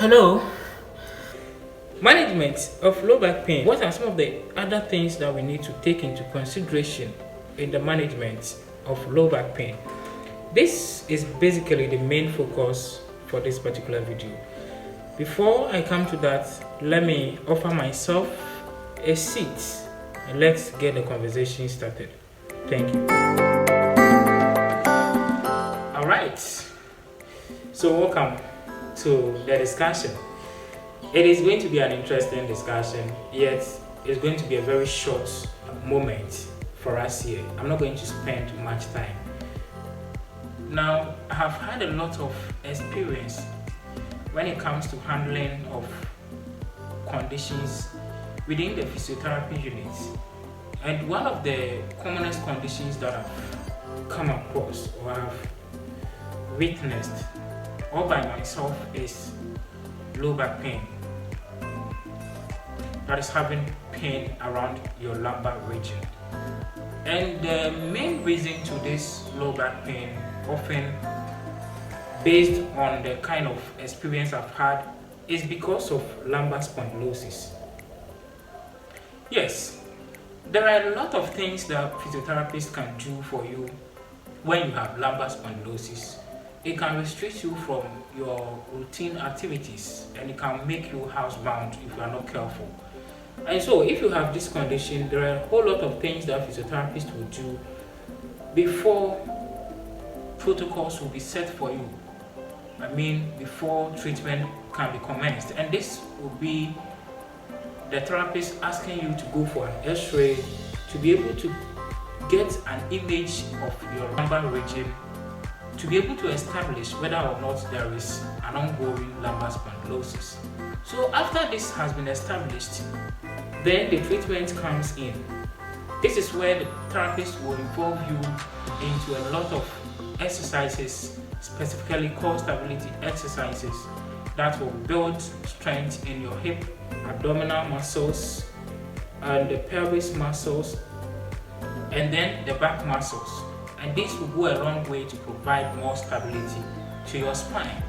Hello. Management of low back pain. What are some of the other things that we need to take into consideration in the management of low back pain? This is basically the main focus for this particular video. Before I come to that, let me offer myself a seat and let's get the conversation started. Thank you. All right. So welcome to the discussion. It is going to be an interesting discussion, yet it's going to be a very short moment for us here. I'm not going to spend much time. Now, I have had a lot of experience when it comes to handling of conditions within the physiotherapy unit. And one of the commonest conditions that I've come across or have witnessed all by myself is low back pain. That is having pain around your lumbar region. And the main reason to this low back pain, often based on the kind of experience I've had, is because of lumbar spondylosis. Yes, there are a lot of things that physiotherapists can do for you when you have lumbar spondylosis. It can restrict you from your routine activities and it can make you housebound if you are not careful. And so if you have this condition, there are a whole lot of things that physiotherapists will do before protocols will be set for you. I mean, before treatment can be commenced. And this will be the therapist asking you to go for an X-ray to be able to get an image of your lumbar region, to be able to establish whether or not there is an ongoing lumbar spondylosis. So after this has been established, then the treatment comes in. This is where the therapist will involve you into a lot of exercises, specifically core stability exercises that will build strength in your hip, abdominal muscles, and the pelvis muscles, and then the back muscles. And this will go a long way to provide more stability to your spine.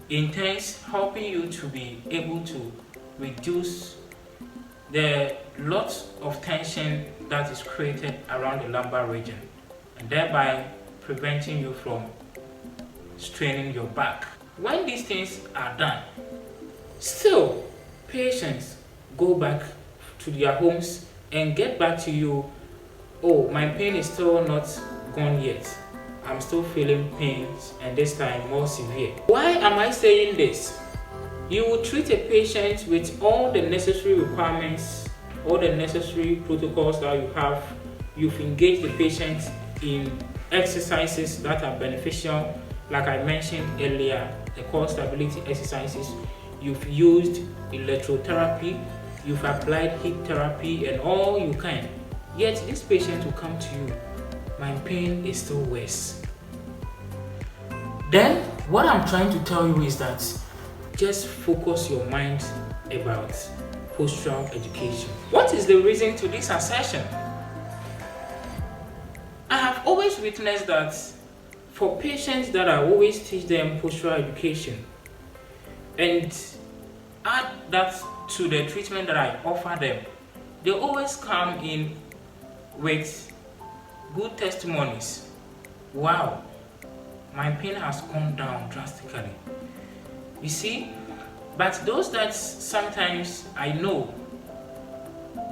In turns, helping you to be able to reduce the lot of tension that is created around the lumbar region, and thereby preventing you from straining your back. When these things are done, still patients go back to their homes and get back to you. Oh, my pain is still not gone yet. I'm still feeling pains, and this time more severe. Why am I saying this? You will treat a patient with all the necessary requirements, all the necessary protocols that you have. You've engaged the patient in exercises that are beneficial, like I mentioned earlier, the core stability exercises. You've used electrotherapy, you've applied heat therapy, and all you can. Yet this patient will come to you, my pain is still worse. Then what I'm trying to tell you is that just focus your mind about postural education. What is the reason to this assertion? I have always witnessed that for patients that I always teach them postural education and add that to the treatment that I offer them, they always come in with good testimonies. Wow, my pain has gone down drastically. You see, but those that sometimes I know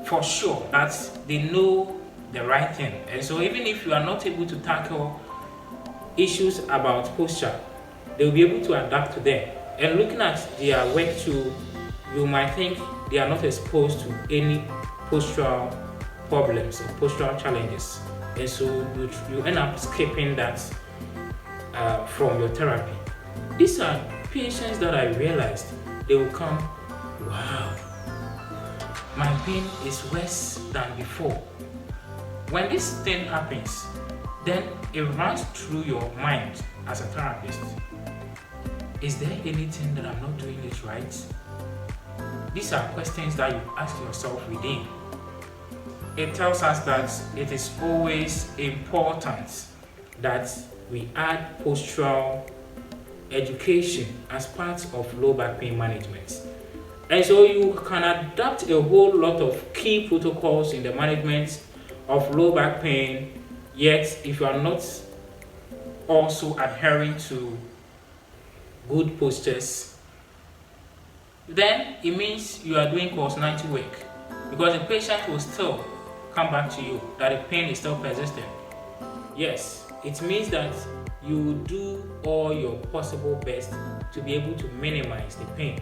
for sure that they know the right thing, and so even if you are not able to tackle issues about posture, they will be able to adapt to them. And looking at their work too, you might think they are not exposed to any postural problems or postural challenges, and so you end up skipping that from your therapy. These are patients that I realized they will come, wow, my pain is worse than before. When this thing happens, then it runs through your mind as a therapist. Is there anything that I'm not doing it right? These are questions that you ask yourself within. It tells us that it is always important that we add postural education as part of low back pain management. And so you can adapt a whole lot of key protocols in the management of low back pain, yet if you are not also adhering to good postures, then it means you are doing course 90 work, because the patient will still come back to you that the pain is still persistent. Yes, it means that you do all your possible best to be able to minimize the pain.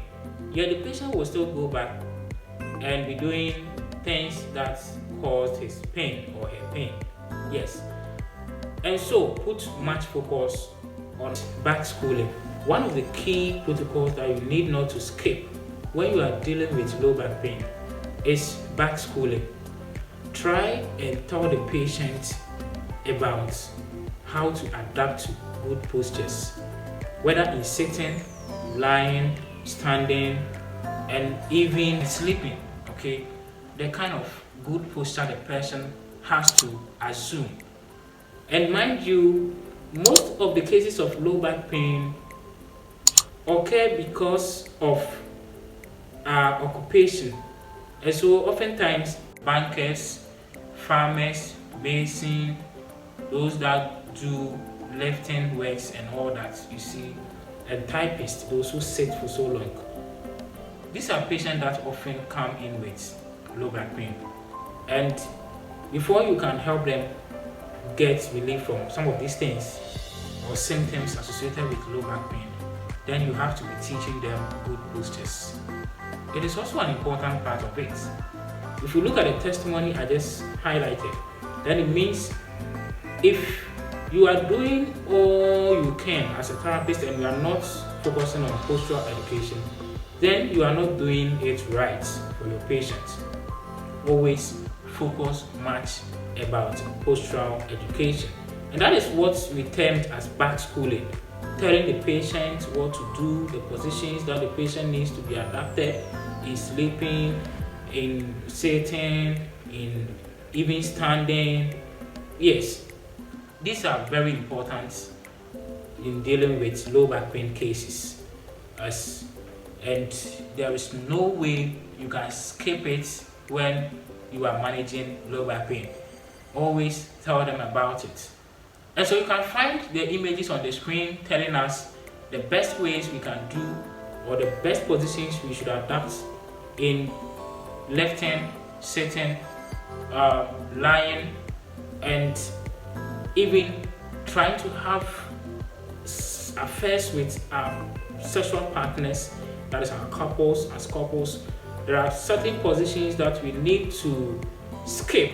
Yet the patient will still go back and be doing things that caused his pain or her pain. Yes. And so put much focus on back schooling. One of the key protocols that you need not to skip when you are dealing with low back pain is back schooling. Try and tell the patient about how to adapt to good postures, whether in sitting, lying, standing, and even sleeping. Okay, the kind of good posture the person has to assume. And mind you, most of the cases of low back pain occur because of our occupation. And so oftentimes bankers, farmers, mason, those that do lifting works and all that, you see, and typists, those who sit for so long. These are patients that often come in with low back pain. And before you can help them get relief from some of these things or symptoms associated with low back pain, then you have to be teaching them good postures. It is also an important part of it. If you look at the testimony I just highlighted, then it means if you are doing all you can as a therapist and you are not focusing on postural education, then you are not doing it right for your patients. Always focus much about postural education. And that is what we termed as back schooling, telling the patient what to do, the positions that the patient needs to be adapted in sleeping, in sitting, in even standing. Yes, these are very important in dealing with low back pain cases. And there is no way you can skip it when you are managing low back pain. Always tell them about it. And so you can find the images on the screen telling us the best ways we can do or the best positions we should adapt in lifting, sitting, lying, and even trying to have affairs with our sexual partners, that is our couples, as couples. There are certain positions that we need to skip.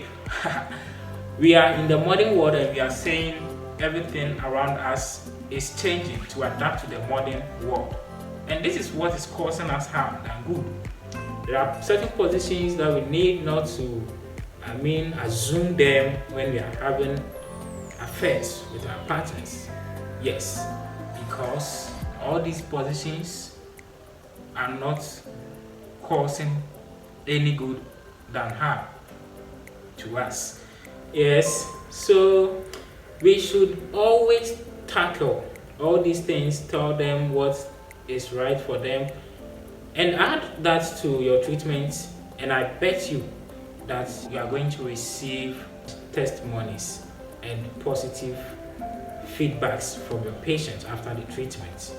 We are in the modern world and we are saying everything around us is changing to adapt to the modern world. And this is what is causing us harm and good. There are certain positions that we need not to, assume them when we are having affairs with our partners. Yes, because all these positions are not causing any good than harm to us. Yes, so we should always tackle all these things, tell them what is right for them, and add that to your treatment, and I bet you that you are going to receive testimonies and positive feedbacks from your patients after the treatment.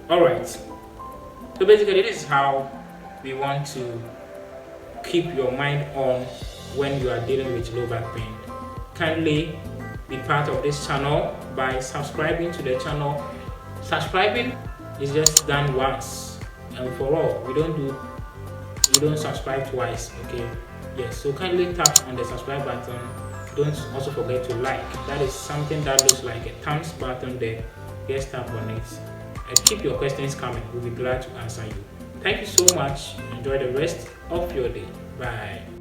Alright, so basically this is how we want to keep your mind on when you are dealing with low back pain. Kindly be part of this channel by subscribing to the channel. Subscribing is just done once and for all. We don't subscribe twice, okay? Yes, so kindly tap on the subscribe button. Don't also forget to like. That is something that looks like a thumbs button there. Just tap on it and keep your questions coming. We'll be glad to answer you. Thank you so much. Enjoy the rest of your day. Bye.